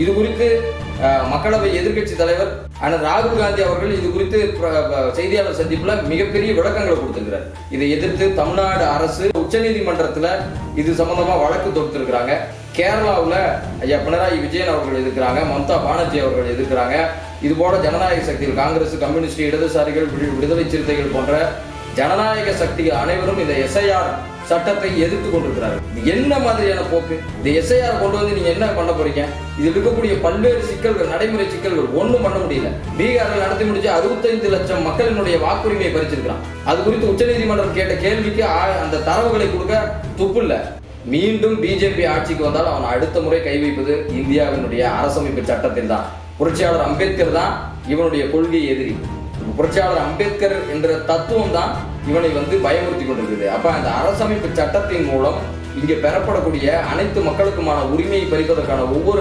இது குறித்து மக்களவை எதிர்க்கட்சி தலைவர் அண்ணன் ராகுல் காந்தி அவர்கள் இது குறித்து செய்தியாளர் சந்திப்புல மிகப்பெரிய விளக்கங்களை கொடுத்திருக்கிறார். இதை எதிர்த்து தமிழ்நாடு அரசு உச்சநீதிமன்றத்துல இது சம்பந்தமா வழக்கு தொடுத்திருக்கிறாங்க. கேரளாவில் ஐயா பினராயி விஜயன் அவர்கள் எதிர்க்கிறாங்க, மம்தா பானர்ஜி அவர்கள் எதிர்க்கிறாங்க. இது போல ஜனநாயக சக்திகள், காங்கிரஸ், கம்யூனிஸ்ட், இடதுசாரிகள், விடுதலை சிறுத்தைகள் போன்ற ஜனநாயக சக்திகள் அனைவரும் இந்த எஸ்ஐஆர் சட்டத்தை எதிர்த்து கொண்டிருக்கிறார்கள். என்ன மாதிரியான போக்கு? இந்த எஸ்ஐஆர் கொண்டு வந்து நீங்க என்ன பண்ண போறீங்க? இதில் இருக்கக்கூடிய பல்வேறு சிக்கல்கள், நடைமுறை சிக்கல்கள் ஒன்றும் பண்ண முடியல. பீகாரில் நடத்தி முடிச்ச 65 லட்சம் மக்களினுடைய வாக்குரிமையை பறிச்சிருக்கிறான். அது குறித்து உச்சநீதிமன்றம் கேட்ட கேள்விக்கு அந்த தரவுகளை கொடுக்க துப்பு இல்ல. மீண்டும் பிஜேபி ஆட்சிக்கு வந்தால் அவன் அடுத்த முறை கை வைப்பது இந்தியாவினுடைய அரசமைப்பு சட்டத்தில் தான். புரட்சியாளர் அம்பேத்கர் தான் இவனுடைய கொள்கை எதிரி. புரட்சியாளர் அம்பேத்கர் என்ற தத்துவம் தான் இவனை பயமுறுத்தி கொண்டிருக்குது. அப்ப அந்த அரசமைப்பு சட்டத்தின் மூலம் இங்கே பெறப்படக்கூடிய அனைத்து மக்களுக்குமான உரிமையை பறிப்பதற்கான ஒவ்வொரு